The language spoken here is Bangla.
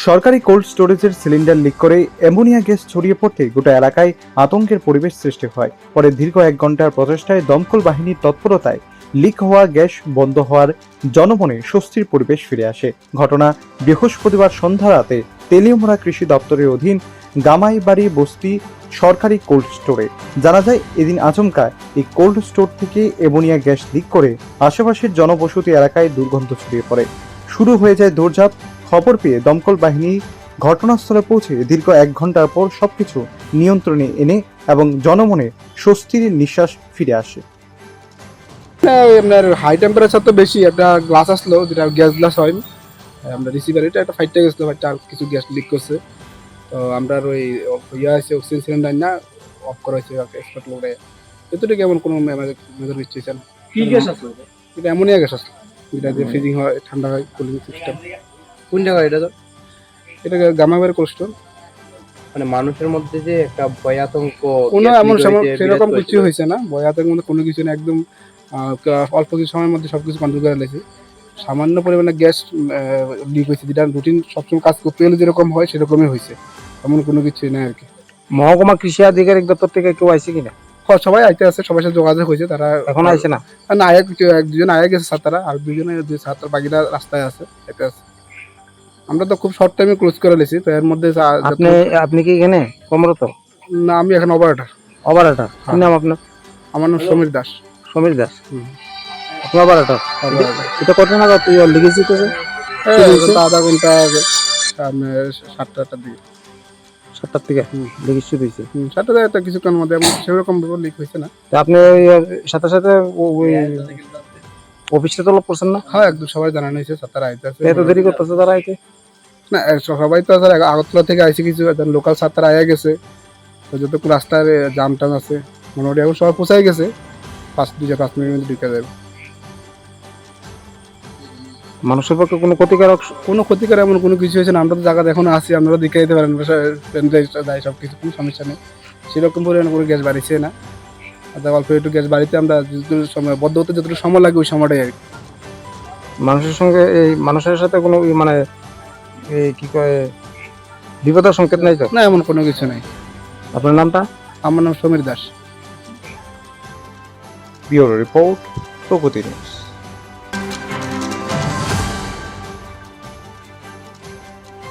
সরকারি কোল্ড স্টোরেজের সিলিন্ডার লিক করে অ্যামোনিয়া গ্যাস ছড়িয়ে পড়তে গোটা এলাকায় আতঙ্কের পরিবেশ সৃষ্টি হয়। পরে দীর্ঘ 1 ঘন্টার প্রচেষ্টায় দমকল বাহিনীর তৎপরতায় লিক হওয়া গ্যাস বন্ধ হওয়ার জনমনে স্বস্তির পরিবেশ ফিরে আসে। ঘটনা বৃহস্পতিবার সন্ধ্যা রাতে তেলিয়ামুড়া কৃষি দপ্তরের অধীন গামাইবাড়ি বস্তি সরকারি কোল্ড স্টোরে। জানা যায়, এদিন আচমকা এই কোল্ড স্টোর থেকে অ্যামোনিয়া গ্যাস লিক করে আশেপাশের জনবসতি এলাকায় দুর্গন্ধ ছড়িয়ে পড়ে। শুরু হয়ে যায় দৌড়ঝাঁপ। খবর পেয়ে দমকল বাহিনী ঘটনাস্থলে পৌঁছে দীর্ঘ 1 ঘন্টার পর সবকিছু নিয়ন্ত্রণে এনে এবং জনমনে স্বস্তির নিঃশ্বাস ফিরে আসে। আপনার হাই টেম্পারেচার তো বেশি, একটা গ্লাস আসলো যেটা গ্যাস গ্লাস হয় আমরা রিসিভার, এটা একটা ফাইটটা গেছিলো, ফাইটটা আর কিছু গ্যাস লিক করছে। তো আমরা ওই ইয়ে আছে অক্সিজেন সিলিন্ডার না অফ করা হয়েছে এক্সপার্ট লোডে, এতটুকু এমন কোনো মেজর নিশ্চয়ই না। কি গ্যাস আসলো? এটা অ্যামোনিয়া গ্যাস আসলো, যেটা দিয়ে ফ্রিজিং হয়, ঠান্ডা হয়, কুলিং সিস্টেম। কোন জায়গায় এটা? এটা গামাইবাড়ি কোল্ড স্টোর। মানে মানুষের মধ্যে যে একটা ভয় আতঙ্ক, কোনো এমন সেরকম কিছু হয়েছে না, ভয় আতঙ্কের মধ্যে কোনো কিছু না। একদম অল্প কিছু সময়ের মধ্যে সবকিছু কন্ট্রোল করে লেগেছে। সামান্য পরিমাণে গ্যাস লিক হয়েছে, যেটা রুটিন সবসময় কাজ করতে গেলে যেরকম হয় সেরকমই হয়েছে, এমন কোনো কিছুই না আর কি। মহকুমা কৃষি আধিকারিক দপ্তর থেকে কেউ আইছে কিনা? সবাই আইতে আছে, সবার সাথে যোগাযোগ হয়েছে, তারা এখন আইছে না? না, দুজন আয়া গেছে ছাত্ররা, আর দুজনে ছাত্র বাকিরা রাস্তায় আছে, এতে আছে। আমরা তো খুব শর্ট টাইমে ক্লোজ করে লেছি, তো এর মধ্যে আপনি কি এখানে কর্মরত? না, আমি এখন অপারেটর। অপারেটর? কি নাম আপনার? আমার নাম সমীর দাস। সমীর দাস, আপনি অপারেটর? এটা কত নাগাদ তুই লিখেছি তো? আধা ঘন্টা আগে, 7টার দিকে। 7টার থেকে লিখেছি দিয়েছি? 7টা একটা কিছুক্ষণের মধ্যে, এমন সেরকম লিক হয়েছে না। তা আপনি সাথে সাথে অফিসে তো লোক করছেন না? হ্যাঁ, একদম সবাই জানানো হয়েছে, ছাত্ররা আইতে আছে। এত দেরি করতেছে তারা আইতে? না, সবাই তো আগরতলা থেকে আইসে, কিছু লোকাল ছাত্ররা আয়া গেছে, তো যতটুকু রাস্তার জাম টাম আছে মোটামুটি এখন সবাই পৌঁছাই গেছে। 5 মিনিটের মধ্যে ঢুকে যাবে। মানুষের পক্ষে কোনো ক্ষতিকর এমন কোনো কিছু হয়েছে না। আমরা তো জায়গাতে এখন আসি, আপনারা দেখে যেতে পারেন, যাই সব কিছু, কোনো সমস্যা নেই। সেরকম পরিমাণে কোনো গ্যাস বাড়িছে না। অল্প একটু গ্যাস বাড়িতে আমরা যতটুকু সময় বদ্ধ হতে যতটুকু সময় লাগে ওই সময়টাই আর কি। মানুষের সঙ্গে এই মানুষের সাথে কোনো মানে কি কয় বিপদের সংকেত নাই তো? না, এমন কোনো কিছু নাই। আপনার নামটা? আমার নাম সমীর দাস। ব্যুরো রিপোর্ট, প্রগতি নিউজ।